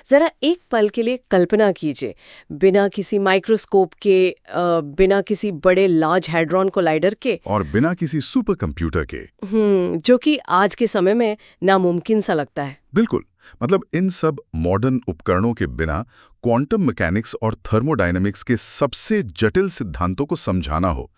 जरा एक पल के लिए कल्पना कीजिए, बिना किसी माइक्रोस्कोप के, बिना किसी बड़े लार्ज हैड्रॉन कोलाइडर के, और बिना किसी सुपर कंप्यूटर के। जो कि आज के समय में नामुमकिन सा लगता है। बिल्कुल, मतलब इन सब मॉडर्न उपकरणों के बिना क्वांटम मैकेनिक्स और थर्मोडायनामिक्स के सबसे जटिल सिद्धांतों को समझाना हो,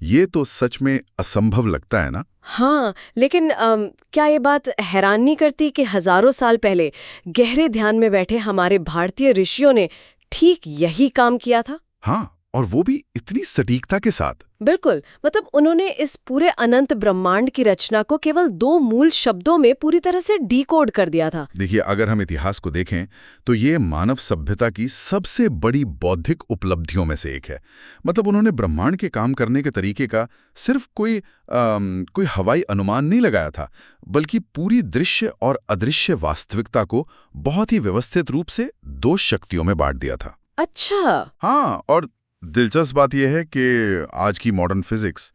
ये तो सच में असंभव लगता है ना। हाँ, लेकिन क्या ये बात हैरान नहीं करती कि हजारों साल पहले गहरे ध्यान में बैठे हमारे भारतीय ऋषियों ने ठीक यही काम किया था? हाँ, और वो भी इतनी सटीकता के साथ। बिल्कुल, मतलब उन्होंने इस पूरे अनंत ब्रह्मांड की रचना को केवल 2 मूल शब्दों में पूरी तरह से डिकोड कर दिया था। देखिए, अगर हम इतिहास को देखें तो ये मानव सभ्यता की सबसे बड़ी बौद्धिक उपलब्धियों में से एक है। मतलब उन्होंने ब्रह्मांड के काम करने के तरीके का सिर्फ कोई हवाई अनुमान नहीं लगाया था, बल्कि पूरी दृश्य और अदृश्य वास्तविकता को बहुत ही व्यवस्थित रूप से 2 शक्तियों में बांट दिया था। अच्छा। हाँ, और दिलचस्प बात यह है कि आज की मॉडर्न फिजिक्स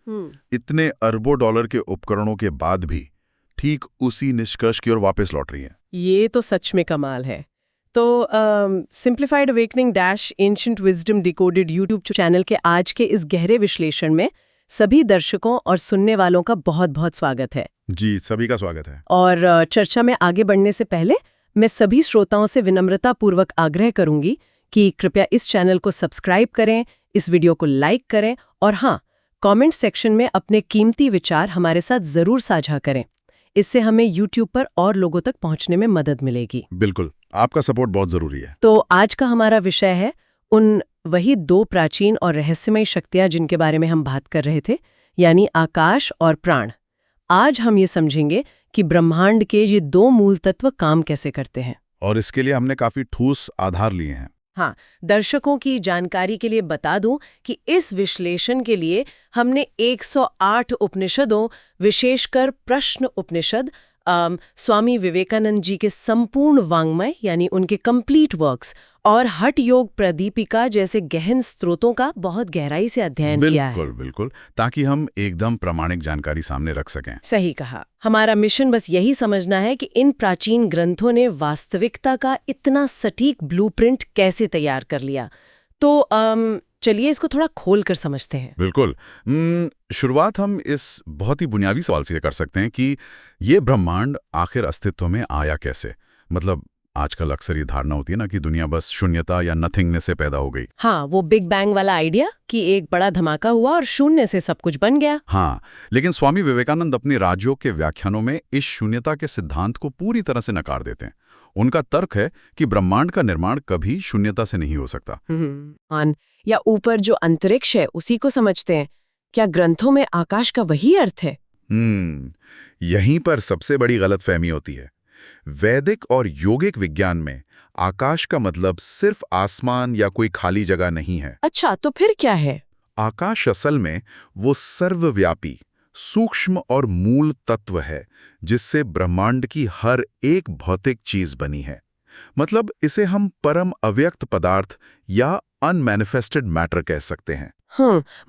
इतने अरबों डॉलर के उपकरणों के बाद भी ठीक उसी निष्कर्ष की ओर वापस लौट रही है। ये तो सच में कमाल है। तो simplified awakening dash ancient wisdom decoded YouTube channel के आज के इस गहरे विश्लेषण में सभी दर्शकों और सुनने वालों का बहुत बहुत स्वागत है। जी, सभी का स्वागत है। और चर्चा में आगे बढ़ने से पहले मैं सभी श्रोताओं से विनम्रतापूर्वक आग्रह करूंगी कि कृपया इस चैनल को सब्सक्राइब करें, इस वीडियो को लाइक करें और हाँ, कमेंट सेक्शन में अपने कीमती विचार हमारे साथ जरूर साझा करें। इससे हमें YouTube पर और लोगों तक पहुंचने में मदद मिलेगी। बिल्कुल, आपका सपोर्ट बहुत जरूरी है। तो आज का हमारा विषय है उन वही 2 प्राचीन और रहस्यमयी शक्तियां जिनके बारे में हम बात कर रहे थे, यानी आकाश और प्राण। आज हम ये समझेंगे कि ब्रह्मांड के ये 2 मूल तत्व काम कैसे करते हैं। और इसके लिए हमने काफी ठोस आधार लिए हैं। हाँ, दर्शकों की जानकारी के लिए बता दूं कि इस विश्लेषण के लिए हमने 108 उपनिषदों, विशेषकर प्रश्न उपनिषद, स्वामी विवेकानंद जी के संपूर्ण वाङ्मय यानी उनके कंप्लीट वर्क्स और हठ योग प्रदीपिका जैसे गहन स्रोतों का बहुत गहराई से अध्ययन किया है। बिल्कुल बिल्कुल, ताकि हम एकदम प्रामाणिक जानकारी सामने रख सकें। सही कहा। हमारा मिशन बस यही समझना है कि इन प्राचीन ग्रंथों ने वास्तविकता का इतना सटीक ब्लूप्रिंट कैसे तैयार कर लिया। तो चलिए इसको थोड़ा खोल कर समझते हैं। बिल्कुल। शुरुआत हम इस बहुत ही बुनियादी सवाल से कर सकते हैं कि ये ब्रह्मांड आखिर अस्तित्व में आया कैसे। मतलब आजकल अक्सर ये धारणा होती है ना कि दुनिया बस शून्यता या नथिंगनेस से पैदा हो गई। हाँ, वो बिग बैंग वाला आइडिया कि एक बड़ा धमाका हुआ और शून्य से सब कुछ बन गया। हाँ, लेकिन स्वामी विवेकानंद अपने राजयोग के व्याख्यानों में इस शून्यता के सिद्धांत को पूरी तरह से नकार देते हैं। उनका तर्क है कि ब्रह्मांड का निर्माण कभी शून्यता से नहीं हो सकता। या ऊपर जो अंतरिक्ष है उसी को समझते हैं। क्या ग्रंथों में आकाश का वही अर्थ है? यहीं पर सबसे बड़ी गलतफहमी होती है। वैदिक और योगिक विज्ञान में आकाश का मतलब सिर्फ आसमान या कोई खाली जगह नहीं है। अच्छा, तो फिर क्या है? आकाश असल में वो सर्वव्यापी, सूक्ष्म और मूल तत्व है जिससे ब्रह्मांड की हर एक भौतिक चीज बनी है। मतलब इसे हम परम अव्यक्त पदार्थ या अनमैनिफेस्टेड मैटर कह सकते हैं।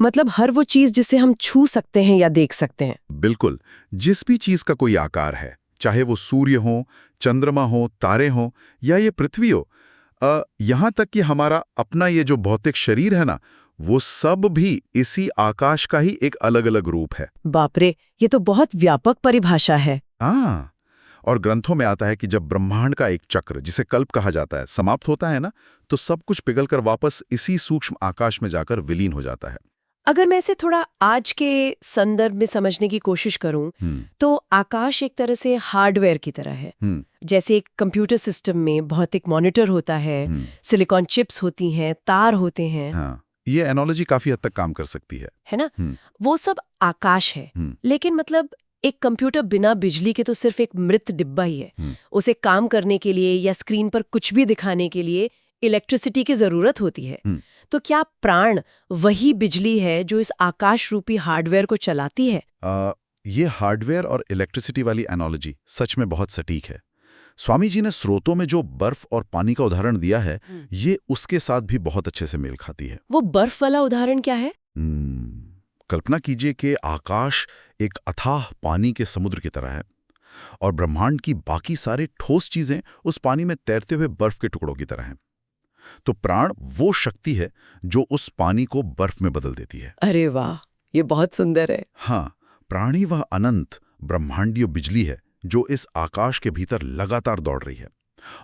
मतलब हर वो चीज जिसे हम छू सकते हैं या देख सकते हैं। बिल्कुल, जिस भी चीज का कोई आकार है, चाहे वो सूर्य हो, चंद्रमा हो, तारे हो या ये पृथ्वी हो, यहाँ तक कि हमारा अपना ये जो भौतिक शरीर है ना, वो सब भी इसी आकाश का ही एक अलग अलग रूप है। बाप रे, ये तो बहुत व्यापक परिभाषा है। हाँ, और ग्रंथों में आता है कि जब ब्रह्मांड का एक चक्र, जिसे कल्प कहा जाता है, समाप्त होता है ना, तो सब कुछ पिघलकर वापस इसी सूक्ष्म आकाश में जाकर विलीन हो जाता है। अगर मैं इसे थोड़ा आज के संदर्भ में समझने की कोशिश करूं, तो आकाश एक तरह से हार्डवेयर की तरह है। जैसे एक कंप्यूटर सिस्टम में भौतिक मॉनिटर होता है, सिलिकॉन चिप्स होती हैं, तार होते हैं। हाँ, ये एनालॉजी काफी हद तक काम कर सकती है ना? वो सब आकाश है। लेकिन मतलब एक कंप्यूटर बिना बिजली के तो सिर्फ एक मृत डिब्बा ही है। उसे काम करने के लिए या स्क्रीन पर कुछ भी दिखाने के लिए इलेक्ट्रिसिटी की जरूरत होती है। तो क्या प्राण वही बिजली है जो इस आकाश रूपी हार्डवेयर को चलाती है? ये हार्डवेयर और इलेक्ट्रिसिटी वाली एनालॉजी सच में बहुत सटीक है। स्वामी जी ने स्रोतों में जो बर्फ और पानी का उदाहरण दिया है, ये उसके साथ भी बहुत अच्छे से मेल खाती है। वो बर्फ वाला उदाहरण क्या है? कल्पना कीजिए कि आकाश एक अथाह पानी के समुद्र की तरह है। और ब्रह्मांड की बाकी सारे ठोस चीजें उस पानी में तैरते हुए बर्फ के टुकड़ों की तरह हैं। तो प्राण वो शक्ति है जो उस पानी को बर्फ में बदल देती है। अरे वाह, ये बहुत सुंदर है। हाँ, प्राणी वह अनंत ब्रह्मांडीय बिजली है जो इस आकाश के भीतर लगातार दौड़ रही है।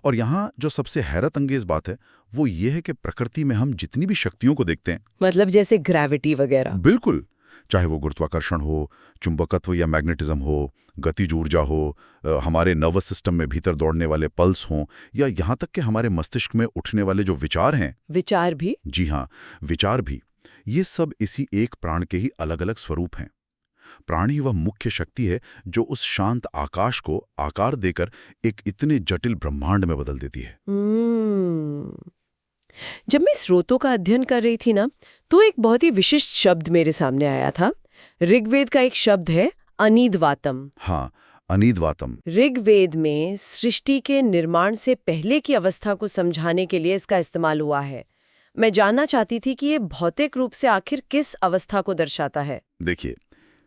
और यहाँ जो सबसे हैरत अंगेज बात है वो ये है कि प्रकृति में हम जितनी भी शक्तियों को देखते हैं, मतलब जैसे ग्रेविटी वगैरह, बिल्कुल, चाहे वो गुरुत्वाकर्षण हो, चुंबकत्व या मैग्नेटिज्म हो, गतिज ऊर्जा हो, हमारे नर्वस सिस्टम में भीतर दौड़ने वाले पल्स हों, या यहाँ तक कि हमारे मस्तिष्क में उठने वाले जो विचार हैं, विचार भी, जी हाँ, विचार भी, ये सब इसी एक प्राण के ही अलग अलग स्वरूप हैं। प्राण ही वह मुख्य शक्ति है जो उस शांत आकाश को आकार देकर एक इतने जटिल ब्रह्मांड में बदल देती है। जब मैं स्रोतों का अध्ययन कर रही थी ना, तो एक बहुत ही विशिष्ट शब्द मेरे सामने आया था। ऋग्वेद का एक शब्द है अनिद्वातम। हाँ, अनिद्वातम। ऋग्वेद में सृष्टि के निर्माण से पहले की अवस्था को समझाने के लिए इसका इस्तेमाल हुआ है। मैं जानना चाहती थी कि ये भौतिक रूप से आखिर किस अवस्था को दर्शाता है। देखिए,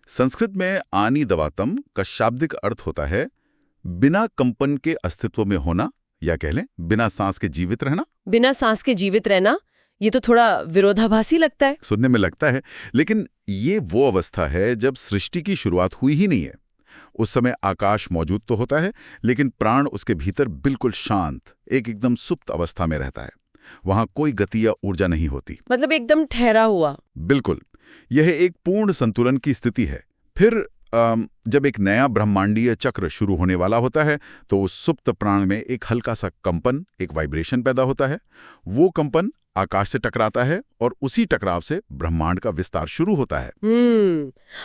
संस्कृत में आनिदवातम का शाब्दिक अर्थ होता है बिना कंपन के अस्तित्व में होना, या कह लें बिना सांस के जीवित रहना। बिना सांस के जीवित रहना, ये तो थोड़ा विरोधाभासी लगता है। सुनने में लगता है, लेकिन ये वो अवस्था है जब सृष्टि की शुरुआत हुई ही नहीं है। उस समय आकाश मौजूद तो होता है, लेकिन प्राण उसके भीतर बिल्कुल शांत, एकदम सुप्त अवस्था में रहता है। वहां कोई गति या ऊर्जा नहीं होती, मतलब एकदम ठहरा हुआ। बिल्कुल, यह एक पूर्ण संतुलन की स्थिति है। फिर जब एक नया ब्रह्मांडीय चक्र शुरू होने वाला होता है तो उस सुप्त प्राण में एक हल्का सा कंपन, एक वाइब्रेशन पैदा होता है। वो कंपन आकाश से टकराता है और उसी टकराव से ब्रह्मांड का विस्तार शुरू होता है।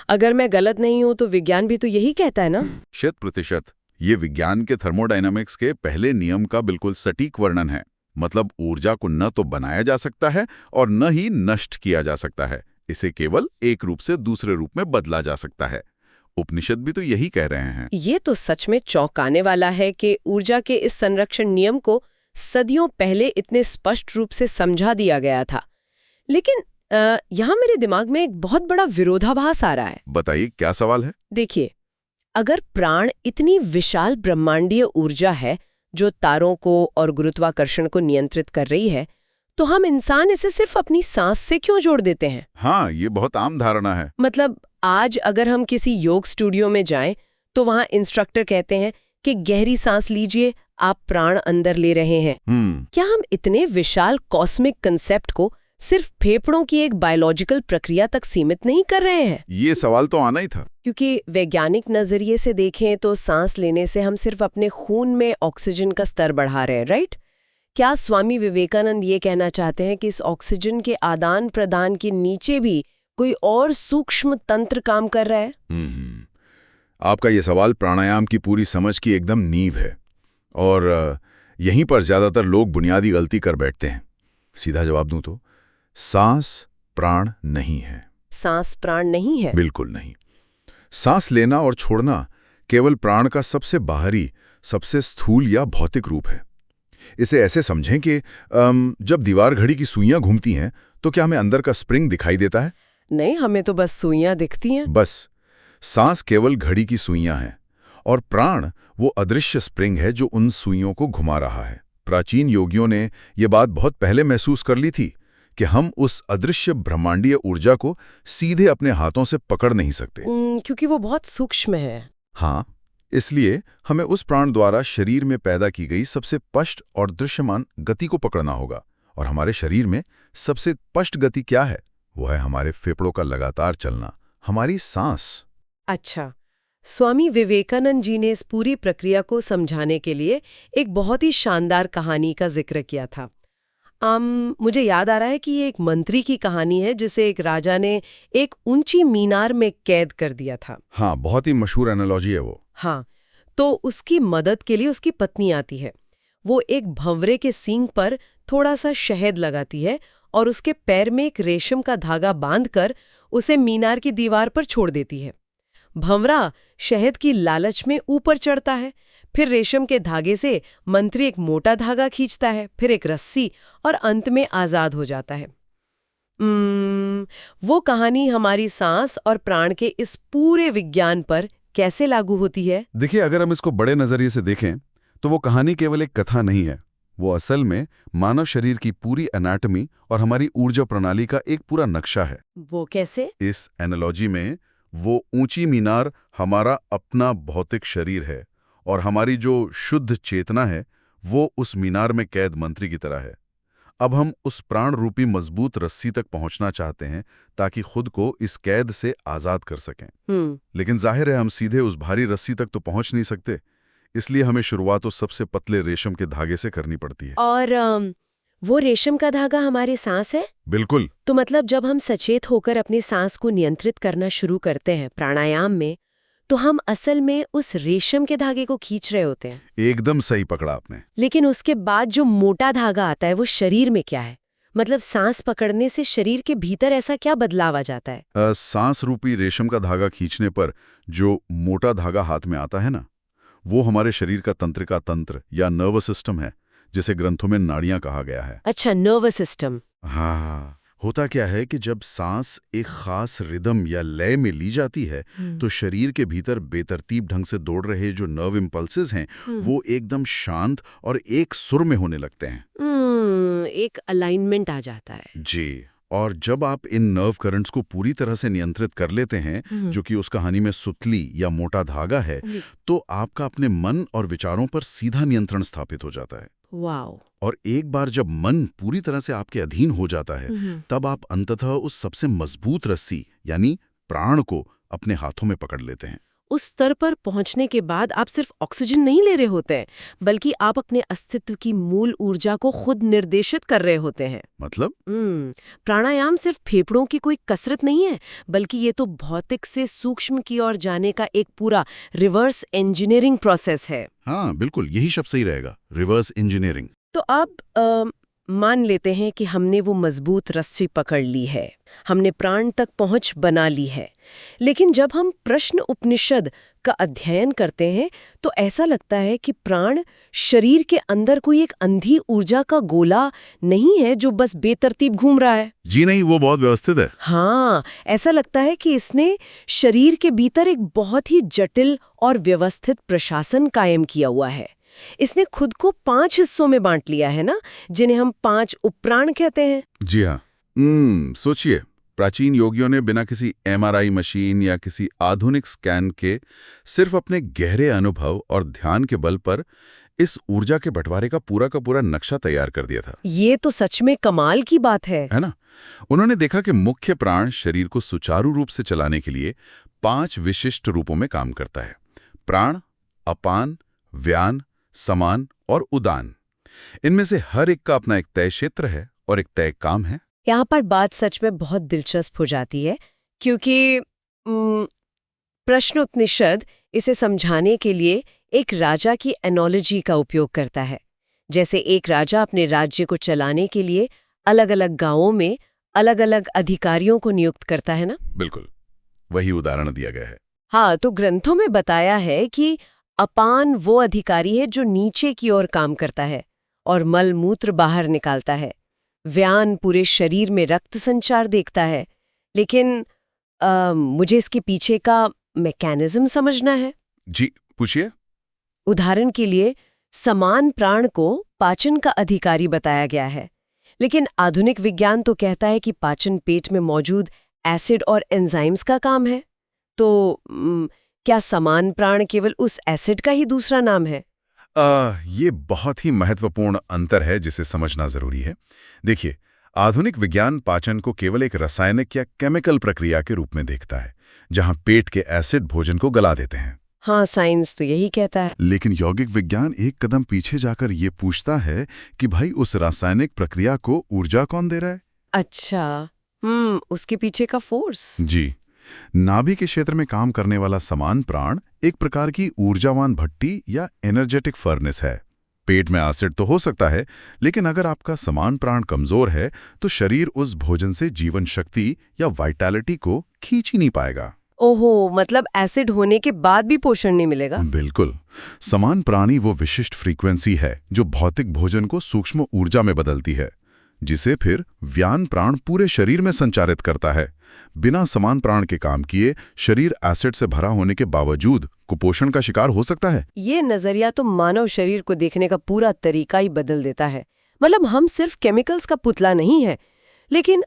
अगर मैं गलत नहीं हूं तो विज्ञान भी तो यही कहता है ना? 100%। ये विज्ञान के थर्मोडायनामिक्स के पहले नियम का बिल्कुल सटीक वर्णन है। मतलब ऊर्जा को न तो बनाया जा सकता है और न ही नष्ट किया जा सकता है। इसे केवल एक रूप से दूसरे रूप में बदला जा सकता है। उपनिषद भी तो यही कह रहे हैं। ये तो सच में चौंकाने वाला है कि ऊर्जा के इस संरक्षण नियम को सदियों पहले इतने स्पष्ट रूप से समझा दिया गया था। लेकिन यहाँ मेरे दिमाग में एक बहुत बड़ा विरोधाभास आ रहा है। बताइए, क्या सवाल है? देखिए, अगर प्राण इतनी विशाल ब्रह्मांडीय ऊर्जा है जो तारों को और गुरुत्वाकर्षण को नियंत्रित कर रही है, तो हम इंसान इसे सिर्फ अपनी सांस से क्यों जोड़ देते हैं? हाँ, ये बहुत आम धारणा है। मतलब आज अगर हम किसी योग स्टूडियो में जाएं तो वहां इंस्ट्रक्टर कहते हैं कि गहरी सांस लीजिए, आप प्राण अंदर ले रहे हैं। क्या हम इतने विशाल कॉस्मिक कंसेप्ट को सिर्फ फेफड़ों की एक बायोलॉजिकल प्रक्रिया तक सीमित नहीं कर रहे हैं? ये सवाल तो आना ही था। क्योंकि वैज्ञानिक नजरिए से देखें तो सांस लेने से हम सिर्फ अपने खून में ऑक्सीजन का स्तर बढ़ा रहे हैं, राइट? क्या स्वामी विवेकानंद ये कहना चाहते हैं कि इस ऑक्सीजन के आदान प्रदान के नीचे भी कोई और सूक्ष्म तंत्र काम कर रहा है? आपका ये सवाल प्राणायाम की पूरी समझ की एकदम नींव है, और यहीं पर ज्यादातर लोग बुनियादी गलती कर बैठते हैं। सीधा जवाब दूं तो सांस प्राण नहीं है। सांस प्राण नहीं है? बिल्कुल नहीं। सांस लेना और छोड़ना केवल प्राण का सबसे बाहरी, सबसे स्थूल या भौतिक रूप है। इसे ऐसे समझें कि जब दीवार घड़ी की सुइयां घूमती हैं तो क्या हमें अंदर का स्प्रिंग दिखाई देता है? नहीं, हमें तो बस सुइयां दिखती हैं। बस, सांस केवल घड़ी की सुइयां हैं और प्राण वो अदृश्य स्प्रिंग है जो उन सुइयों को घुमा रहा है। प्राचीन योगियों ने ये बात बहुत पहले महसूस कर ली थी कि हम उस अदृश्य ब्रह्मांडीय ऊर्जा को सीधे अपने हाथों से पकड़ नहीं सकते, क्योंकि वो बहुत सूक्ष्म है। हाँ, इसलिए हमें उस प्राण द्वारा शरीर में पैदा की गई सबसे स्पष्ट और दृश्यमान गति को पकड़ना होगा। और हमारे शरीर में सबसे स्पष्ट गति क्या है? वो है हमारे फेफड़ों का लगातार चलना, हमारी सांस। अच्छा, स्वामी विवेकानंद जी ने इस पूरी प्रक्रिया को समझाने के लिए एक बहुत ही शानदार कहानी का जिक्र किया था। मुझे याद आ रहा है कि ये एक मंत्री की कहानी है जिसे एक राजा ने एक ऊंची मीनार में कैद कर दिया था। हाँ, बहुत ही मशहूर एनालॉजी है वो। हाँ, तो उसकी मदद के लिए उसकी पत्नी आती है। वो एक भंवरे के सींग पर थोड़ा सा शहद लगाती है और उसके पैर में एक रेशम का धागा बांधकर उसे मीनार की दीवार पर छोड़ देती है। भंवरा शहद की लालच में ऊपर चढ़ता है, फिर रेशम के धागे से मंत्री एक मोटा धागा खींचता है, फिर एक रस्सी, और अंत में आजाद हो जाता है। वो कहानी हमारी सांस और प्राण के इस पूरे विज्ञान पर कैसे लागू होती है? देखिए, अगर हम इसको बड़े नजरिए से देखें तो वो कहानी केवल एक कथा नहीं है। वो असल में मानव शरीर की पूरी एनाटॉमी और हमारी ऊर्जा प्रणाली का एक पूरा नक्शा है। वो कैसे? इस एनालॉजी में वो ऊंची मीनार हमारा अपना भौतिक शरीर है और हमारी जो शुद्ध चेतना है वो उस मीनार में कैद मंत्री की तरह है। अब हम उस प्राण रूपी मजबूत रस्सी तक पहुंचना चाहते हैं ताकि खुद को इस कैद से आजाद कर सकें। लेकिन जाहिर है हम सीधे उस भारी रस्सी तक तो पहुंच नहीं सकते, इसलिए हमें शुरुआत उस सबसे पतले रेशम के धागे से करनी पड़ती है। और वो रेशम का धागा हमारी सांस है? बिल्कुल। तो मतलब जब हम सचेत होकर अपनी सांस को नियंत्रित करना शुरू करते हैं प्राणायाम में, तो हम असल में उस रेशम के धागे को खींच रहे होते हैं। एकदम सही पकड़ा आपने। लेकिन उसके बाद जो मोटा धागा आता है वो शरीर में क्या है? मतलब सांस पकड़ने से शरीर के भीतर ऐसा क्या बदलाव आ जाता है? सांस रूपी रेशम का धागा खींचने पर जो मोटा धागा हाथ में आता है ना, वो हमारे शरीर का तंत्रिका तंत्र या नर्वस सिस्टम है, जिसे ग्रंथों में नाड़ियां कहा गया है। अच्छा, नर्वस सिस्टम। हाँ, होता क्या है कि जब सांस एक खास रिदम या लय में ली जाती है तो शरीर के भीतर बेतरतीब ढंग से दौड़ रहे जो नर्व इम्पल्सेस हैं वो एकदम शांत और एक सुर में होने लगते हैं। एक अलाइनमेंट आ जाता है। जी, और जब आप इन नर्व करंट्स को पूरी तरह से नियंत्रित कर लेते हैं, जो कि उस कहानी में सुतली या मोटा धागा है, तो आपका अपने मन और विचारों पर सीधा नियंत्रण स्थापित हो जाता है। वाओ। और एक बार जब मन पूरी तरह से आपके अधीन हो जाता है, तब आप अंततः उस सबसे मजबूत रस्सी यानी प्राण को अपने हाथों में पकड़ लेते हैं। उस स्तर पर पहुंचने के बाद आप सिर्फ ऑक्सीजन नहीं ले रहे होते हैं, बल्कि आप अपने अस्तित्व की मूल ऊर्जा को खुद निर्देशित कर रहे होते हैं। मतलब? प्राणायाम सिर्फ फेफड़ों की कोई कसरत नहीं है, बल्कि ये तो भौतिक से सूक्ष्म की ओर जाने का एक पूरा रिवर्स इंजीनियरिंग प्रोसेस है। हाँ, बिल्कुल, यही शब्द सही रहेगा, रिवर्स इंजीनियरिंग। तो अब मान लेते हैं कि हमने वो मजबूत रस्सी पकड़ ली है, हमने प्राण तक पहुंच बना ली है। लेकिन जब हम प्रश्न उपनिषद का अध्ययन करते हैं तो ऐसा लगता है कि प्राण शरीर के अंदर कोई एक अंधी ऊर्जा का गोला नहीं है जो बस बेतरतीब घूम रहा है। जी नहीं, वो बहुत व्यवस्थित है। हाँ, ऐसा लगता है कि इसने शरीर के भीतर एक बहुत ही जटिल और व्यवस्थित प्रशासन कायम किया हुआ है। इसने खुद को 5 हिस्सों में बांट लिया है ना, जिन्हें हम 5 उपप्राण कहते हैं। जी हाँ। सोचिए, प्राचीन योगियों ने बिना किसी MRI मशीन या किसी आधुनिक स्कैन के सिर्फ अपने गहरे अनुभव और ध्यान के बल पर इस ऊर्जा के बंटवारे का पूरा नक्शा तैयार कर दिया था। ये तो सच में कमाल की बात है ना? उन्होंने देखा कि मुख्य प्राण शरीर को सुचारू रूप से चलाने के लिए 5 विशिष्ट रूपों में काम करता है। प्राण, अपान, व्यान, समान और उदान। इनमें से हर एक का अपना एक तय क्षेत्र है और एक तय काम है। यहाँ पर बात सच में बहुत दिलचस्प हो जाती है, क्योंकि प्रश्न उपनिषद इसे समझाने के लिए एक राजा की एनोलॉजी का उपयोग करता है। जैसे एक राजा अपने राज्य को चलाने के लिए अलग अलग गांवों में अलग अलग अधिकारियों को नियुक्त करता है ना। बिल्कुल, वही उदाहरण दिया गया है। हाँ, तो ग्रंथों में बताया है कि अपान वो अधिकारी है जो नीचे की ओर काम करता है और मल मूत्र बाहर निकालता है। व्यान पूरे शरीर में रक्त संचार देखता है। लेकिन मुझे इसके पीछे का मैकेनिज्म समझना है। जी, पूछिए। उदाहरण के लिए समान प्राण को पाचन का अधिकारी बताया गया है, लेकिन आधुनिक विज्ञान तो कहता है कि पाचन पेट में मौजूद एसिड और एंजाइम्स का काम है। तो क्या समान प्राण केवल उस एसिड का ही दूसरा नाम है? ये बहुत ही महत्वपूर्ण अंतर है जिसे समझना जरूरी है। देखिए, आधुनिक विज्ञान पाचन को केवल एक रासायनिक या केमिकल प्रक्रिया के रूप में देखता है, जहां पेट के एसिड भोजन को गला देते हैं। हाँ, साइंस तो यही कहता है। लेकिन यौगिक विज्ञान एक कदम पीछे जाकर ये पूछता है कि भाई उस रासायनिक प्रक्रिया को ऊर्जा कौन दे रहा है? अच्छा, उसके पीछे का फोर्स। जी, नाभि के क्षेत्र में काम करने वाला समान प्राण एक प्रकार की ऊर्जावान भट्टी या एनर्जेटिक फर्नेस है। पेट में एसिड तो हो सकता है, लेकिन अगर आपका समान प्राण कमजोर है तो शरीर उस भोजन से जीवन शक्ति या वाइटैलिटी को खींच ही नहीं पाएगा। ओहो, मतलब एसिड होने के बाद भी पोषण नहीं मिलेगा? बिल्कुल। समान प्राणी वो विशिष्ट फ्रीक्वेंसी है जो भौतिक भोजन को सूक्ष्म ऊर्जा में बदलती है। जिसे फिर व्यान प्राण पूरे शरीर में संचारित करता है। बिना समान प्राण के काम किए शरीर एसिड से भरा होने के बावजूद कुपोषण का शिकार हो सकता है। ये नजरिया तो मानव शरीर को देखने का पूरा तरीका ही बदल देता है। मतलब हम सिर्फ केमिकल्स का पुतला नहीं है। लेकिन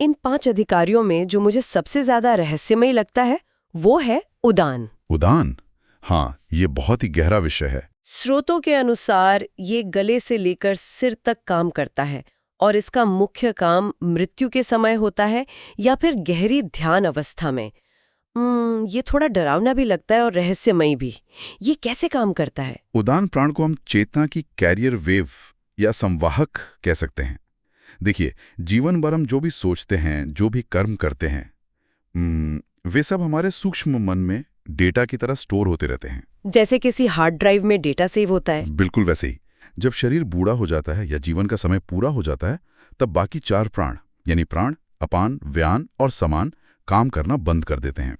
इन 5 अधिकारियों में जो मुझे सबसे ज्यादा रहस्यमय लगता है वो है उदान। उदान? हाँ, ये बहुत ही गहरा विषय है। स्रोतों के अनुसार ये गले से लेकर सिर तक काम करता है और इसका मुख्य काम मृत्यु के समय होता है या फिर गहरी ध्यान अवस्था में। ये थोड़ा डरावना भी लगता है और रहस्यमयी भी। ये कैसे काम करता है? उदान प्राण को हम चेतना की कैरियर वेव या संवाहक कह सकते हैं। देखिए, जीवन भर हम जो भी सोचते हैं, जो भी कर्म करते हैं, वे सब हमारे सूक्ष्म मन में डेटा की तरह स्टोर होते रहते हैं। जैसे किसी हार्ड ड्राइव में डेटा सेव होता है। बिल्कुल वैसे ही। जब शरीर बूढ़ा हो जाता है या जीवन का समय पूरा हो जाता है, तब बाकी 4 प्राण यानी प्राण, अपान, व्यान और समान काम करना बंद कर देते हैं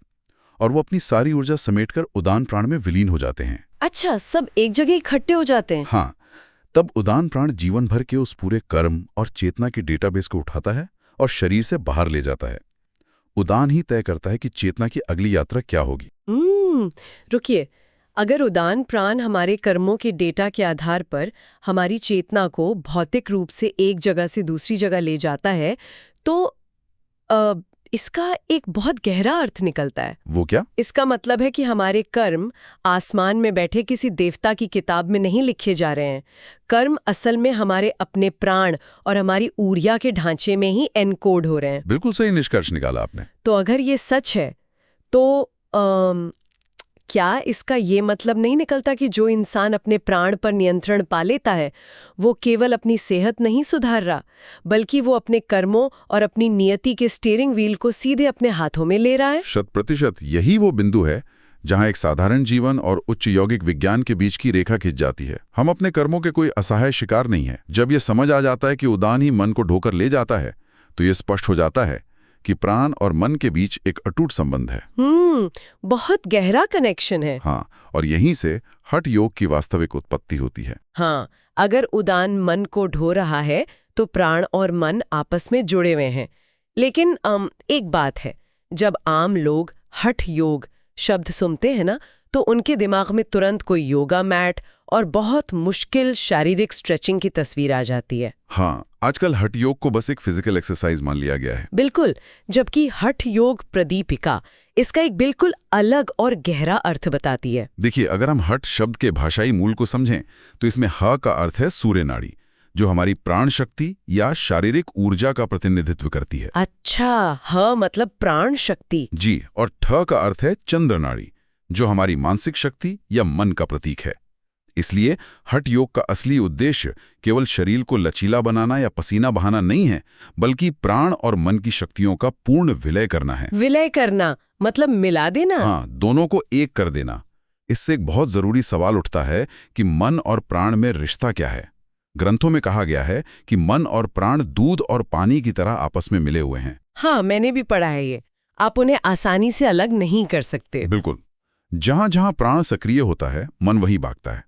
और वो अपनी सारी ऊर्जा समेटकर उदान प्राण में विलीन हो जाते हैं। अच्छा, सब एक जगह इकट्ठे हो जाते हैं? हाँ, तब उदान प्राण जीवन भर के उस पूरे कर्म और चेतना के डेटाबेस को उठाता है और शरीर से बाहर ले जाता है। उदान ही तय करता है कि चेतना की अगली यात्रा क्या होगी। रुकिए, अगर उदान प्राण हमारे कर्मों के डेटा के आधार पर हमारी चेतना को भौतिक रूप से एक जगह से दूसरी जगह ले जाता है, तो इसका एक बहुत गहरा अर्थ निकलता है। वो क्या? इसका मतलब है कि हमारे कर्म आसमान में बैठे किसी देवता की किताब में नहीं लिखे जा रहे हैं। कर्म असल में हमारे अपने प्राण और हमारी ऊर्जा के ढांचे में ही एनकोड हो रहे हैं। बिल्कुल सही निष्कर्ष निकाला आपने। तो अगर ये सच है तो क्या इसका ये मतलब नहीं निकलता कि जो इंसान अपने प्राण पर नियंत्रण पा लेता है वो केवल अपनी सेहत नहीं सुधार रहा, बल्कि वो अपने कर्मों और अपनी नियति के स्टीयरिंग व्हील को सीधे अपने हाथों में ले रहा है? 100% यही वो बिंदु है जहां एक साधारण जीवन और उच्च यौगिक विज्ञान के बीच की रेखा खिंच जाती है। हम अपने कर्मों के कोई असहाय शिकार नहीं है। जब ये समझ आ जाता है कि उदान ही मन को ढोकर ले जाता है, तो ये स्पष्ट हो जाता है कि प्राण और मन के बीच एक अटूट संबंध है। बहुत गहरा कनेक्शन है। हाँ, और यहीं से हठ योग की वास्तविक उत्पत्ति होती है। हाँ, अगर उदान मन को ढो रहा है तो प्राण और मन आपस में जुड़े हुए हैं। लेकिन एक बात है, जब आम लोग हठ योग शब्द सुनते हैं ना, तो उनके दिमाग में तुरंत कोई योगा मैट और बहुत मुश्किल शारीरिक स्ट्रेचिंग की तस्वीर आ जाती है। हाँ, आजकल हठ योग को बस एक फिजिकल एक्सरसाइज मान लिया गया है। बिल्कुल, जबकि हठ योग प्रदीपिका इसका एक बिल्कुल अलग और गहरा अर्थ बताती है। देखिए, अगर हम हठ शब्द के भाषाई मूल को समझें तो इसमें ह का अर्थ है सूर्य नाड़ी, जो हमारी प्राण शक्ति या शारीरिक ऊर्जा का प्रतिनिधित्व करती है। अच्छा, ह मतलब प्राण शक्ति। जी, और ठ का अर्थ है चंद्र नाड़ी, जो हमारी मानसिक शक्ति या मन का प्रतीक है। इसलिए हठ योग का असली उद्देश्य केवल शरीर को लचीला बनाना या पसीना बहाना नहीं है, बल्कि प्राण और मन की शक्तियों का पूर्ण विलय करना है। विलय करना मतलब मिला देना? हाँ, दोनों को एक कर देना। इससे एक बहुत जरूरी सवाल उठता है कि मन और प्राण में रिश्ता क्या है। ग्रंथों में कहा गया है कि मन और प्राण दूध और पानी की तरह आपस में मिले हुए हैं। हाँ, मैंने भी पढ़ा है ये। आप उन्हें आसानी से अलग नहीं कर सकते। बिल्कुल। जहां जहां प्राण सक्रिय होता है, मन वहीं भागता है,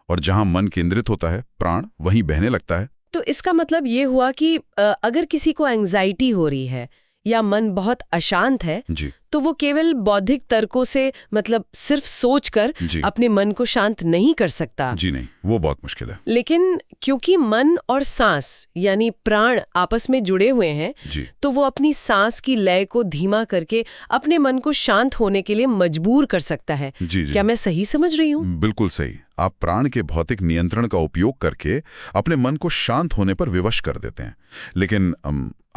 और जहां मन केंद्रित होता है, प्राण वहीं बहने लगता है। तो इसका मतलब ये हुआ कि अगर किसी को एंजाइटी हो रही है या मन बहुत अशांत है जी, तो वो केवल बौद्धिक तर्कों से मतलब सिर्फ सोचकर अपने मन को शांत नहीं कर सकता। जी नहीं, वो बहुत मुश्किल है। लेकिन क्योंकि मन और सांस यानी प्राण आपस में जुड़े हुए हैं जी, तो वो अपनी सांस की लय को धीमा करके अपने मन को शांत होने के लिए मजबूर कर सकता है। जी, जी। क्या मैं सही समझ रही हूँ? बिल्कुल सही। आप प्राण के भौतिक नियंत्रण का उपयोग करके अपने मन को शांत होने पर विवश कर देते हैं। लेकिन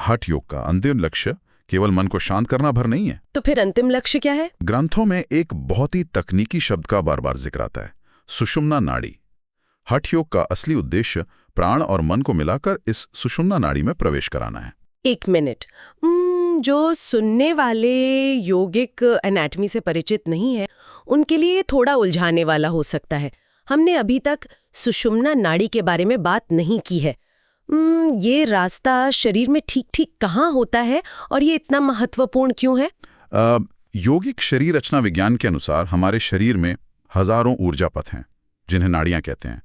हठ योग का अंतिम लक्ष्य केवल मन को शांत करना भर नहीं है। तो फिर अंतिम लक्ष्य क्या है? ग्रंथों में एक बहुत ही तकनीकी शब्द का बार बार जिक्र आता है, सुषुम्ना नाड़ी। हठ योग का असली उद्देश्य प्राण और मन को मिलाकर इस सुषुम्ना नाड़ी में प्रवेश कराना है। एक मिनट, जो सुनने वाले योगिक एनाटॉमी से परिचित नहीं है उनके लिए ये थोड़ा उलझाने वाला हो सकता है। हमने अभी तक सुषुम्ना नाड़ी के बारे में बात नहीं की है। ये रास्ता शरीर में ठीक ठीक कहाँ होता है और ये इतना महत्वपूर्ण क्यों है? यौगिक शरीर रचना विज्ञान के अनुसार हमारे शरीर में हजारों ऊर्जा पथ हैं, जिन्हें नाड़ियां कहते हैं।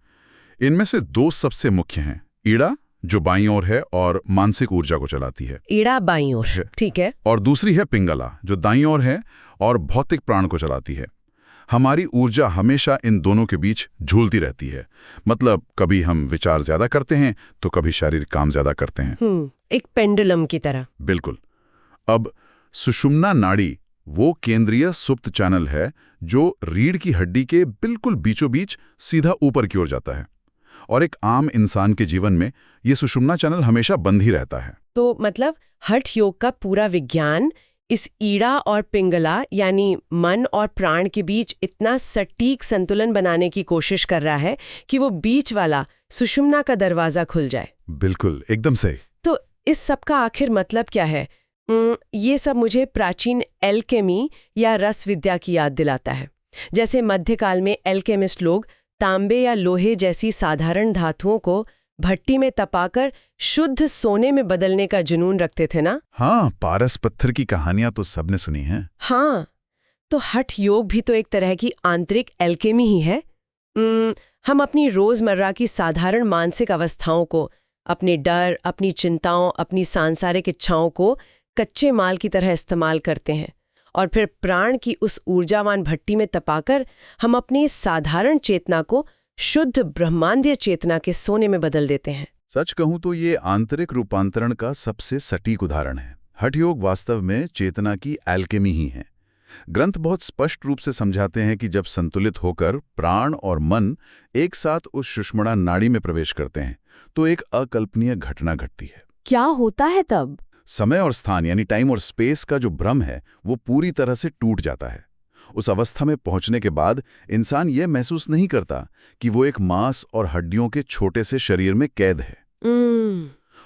इनमें से 2 सबसे मुख्य हैं, ईड़ा जो बाईं ओर है और मानसिक ऊर्जा को चलाती है। ईड़ा बाईं ओर, ठीक है। और दूसरी है पिंगला, जो दाईं ओर है और भौतिक प्राण को चलाती है। हमारी ऊर्जा हमेशा इन दोनों के बीच झूलती रहती है। मतलब कभी हम विचार ज्यादा करते हैं तो कभी शारीरिक काम ज्यादा करते हैं। एक पेंडुलम की तरह। बिल्कुल। अब सुषुम्ना नाड़ी वो केंद्रीय सुप्त चैनल है जो रीढ़ की हड्डी के बिल्कुल बीचों बीच सीधा ऊपर की ओर जाता है, और एक आम इंसान के जीवन में ये सुषुम्ना चैनल हमेशा बंद ही रहता है। तो मतलब हठ योग का पूरा विज्ञान इस ईड़ा और पिंगला यानी मन और प्राण के बीच इतना सटीक संतुलन बनाने की कोशिश कर रहा है कि वो बीच वाला सुषुम्ना का दरवाजा खुल जाए। बिल्कुल, एकदम सही। तो इस सब का आखिर मतलब क्या है? ये सब मुझे प्राचीन एल्केमी या रस विद्या की याद दिलाता है। जैसे मध्यकाल में एल्केमिस्ट लोग तांबे या लोहे जैसी साधारण धातुओं को भट्टी में तपाकर शुद्ध सोने में बदलने का जुनून रखते थे ना? हाँ, पारस पत्थर की कहानियां तो सबने सुनी हैं। हाँ, तो हठ योग भी तो एक तरह की आंतरिक एल्केमी ही है। हम अपनी रोजमर्रा की साधारण मानसिक अवस्थाओं को, अपने डर, अपनी चिंताओं, अपनी सांसारिक इच्छाओं को कच्चे माल की तरह इस्तेमाल करते हैं, और फिर प्राण की उस ऊर्जावान भट्टी में तपाकर हम अपनी साधारण चेतना को शुद्ध ब्रह्मांडीय चेतना के सोने में बदल देते हैं। सच कहूं तो ये आंतरिक रूपांतरण का सबसे सटीक उदाहरण है। हठ योग वास्तव में चेतना की एल्केमी ही है। ग्रंथ बहुत स्पष्ट रूप से समझाते हैं कि जब संतुलित होकर प्राण और मन एक साथ उस सुषुम्ना नाड़ी में प्रवेश करते हैं तो एक अकल्पनीय घटना घटती है। क्या होता है तब? समय और स्थान यानी टाइम और स्पेस का जो भ्रम है वो पूरी तरह से टूट जाता है। उस अवस्था में पहुंचने के बाद इंसान ये महसूस नहीं करता कि वो एक मांस और हड्डियों के छोटे से शरीर में कैद है।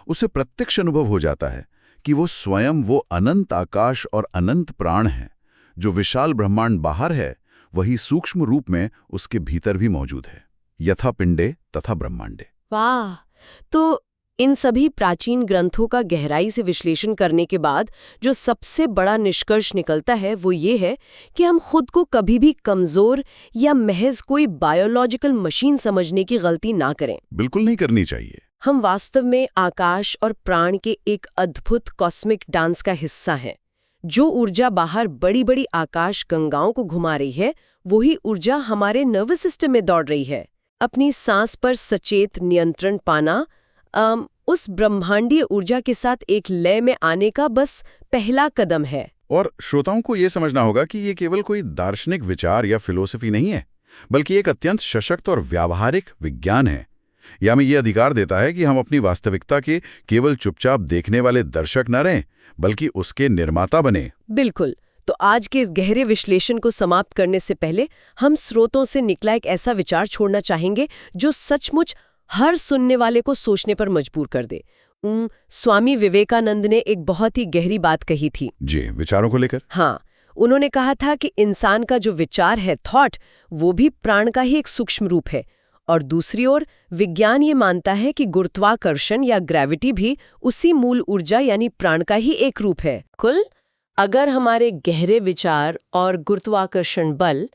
उसे प्रत्यक्ष अनुभव हो जाता है कि वो स्वयं वो अनंत आकाश और अनंत प्राण है। जो विशाल ब्रह्मांड बाहर है वही सूक्ष्म रूप में उसके भीतर भी मौजूद है, यथा पिंडे तथा ब्रह्मांडे। वाह! तो इन सभी प्राचीन ग्रंथों का गहराई से विश्लेषण करने के बाद जो सबसे बड़ा निष्कर्ष निकलता है वो ये है कि हम खुद को कभी भी कमजोर या महज कोई बायोलॉजिकल मशीन समझने की गलती ना करें। बिल्कुल नहीं करनी चाहिए। हम वास्तव में आकाश और प्राण के एक अद्भुत कॉस्मिक डांस का हिस्सा हैं। जो ऊर्जा बाहर बड़ी बड़ी आकाश गंगाओं को घुमा रही है, वही ऊर्जा हमारे नर्वस सिस्टम में दौड़ रही है। अपनी सांस पर सचेत नियंत्रण पाना उस ब्रह्मांडीय ऊर्जा के साथ एक लय में आने का बस पहला कदम है। और श्रोताओं को यह समझना होगा कि ये केवल कोई दार्शनिक विचार या फिलॉसफी नहीं है, बल्कि एक अत्यंत सशक्त और व्यावहारिक विज्ञान है। यह हमें यह अधिकार देता है कि हम अपनी वास्तविकता के केवल चुपचाप देखने वाले दर्शक न रहें, बल्कि उसके निर्माता बने। बिल्कुल। तो आज के इस गहरे विश्लेषण को समाप्त करने से पहले हम स्रोतों से निकला एक ऐसा विचार छोड़ना चाहेंगे जो सचमुच हर सुनने वाले को सोचने पर मजबूर कर दे। स्वामी विवेकानंद ने एक बहुत ही गहरी बात कही थी। जी, विचारों को लेकर? हाँ, उन्होंने कहा था कि इंसान का जो विचार है, थॉट, वो भी प्राण का ही एक सूक्ष्म रूप है। और दूसरी ओर विज्ञान ये मानता है कि गुरुत्वाकर्षण या ग्रेविटी भी उसी मूल ऊर्जा यानी प्राण का ही एक रूप है। कुल अगर हमारे गहरे विचार और गुरुत्वाकर्षण बल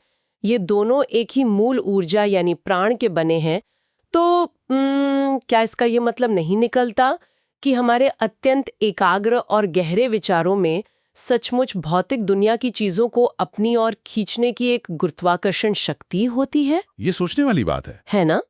ये दोनों एक ही मूल ऊर्जा यानी प्राण के बने हैं, तो क्या इसका ये मतलब नहीं निकलता कि हमारे अत्यंत एकाग्र और गहरे विचारों में सचमुच भौतिक दुनिया की चीजों को अपनी ओर खींचने की एक गुरुत्वाकर्षण शक्ति होती है? ये सोचने वाली बात है ना?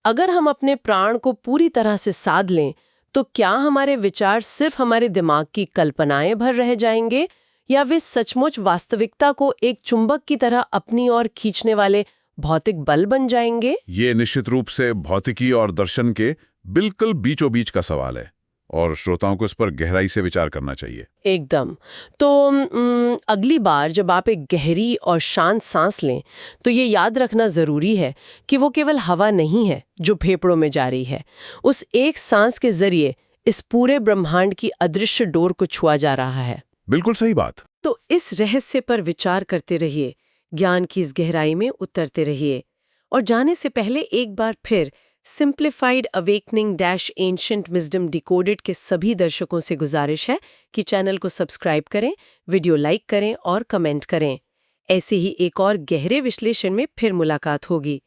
अगर हम अपने प्राण को पूरी तरह से साध लें, तो क्या हमारे विचार सिर्फ हमारे दिमाग की कल्पनाएं भर रह जाएंगे, या वे सचमुच वास्तविकता को एक चुंबक की तरह अपनी ओर खींचने वाले भौतिक बल बन जाएंगे? ये निश्चित रूप से भौतिकी और दर्शन के बिल्कुल बीचों बीच का सवाल है, और श्रोताओं को इस पर गहराई से विचार करना चाहिए। एकदम। तो अगली बार जब आप एक गहरी और शांत सांस लें, तो ये याद रखना जरूरी है कि वो केवल हवा नहीं है जो फेफड़ों में जा रही है। उस एक सांस के जरिए इस पूरे ब्रह्मांड की अदृश्य डोर को छुआ जा रहा है। बिल्कुल सही बात। तो इस रहस्य पर विचार करते रहिए, ज्ञान की इस गहराई में उतरते रहिए, और जाने से पहले एक बार फिर simplified awakening ancient wisdom decoded के सभी दर्शकों से गुजारिश है कि चैनल को सब्सक्राइब करें, वीडियो लाइक करें और कमेंट करें। ऐसे ही एक और गहरे विश्लेषण में फिर मुलाकात होगी।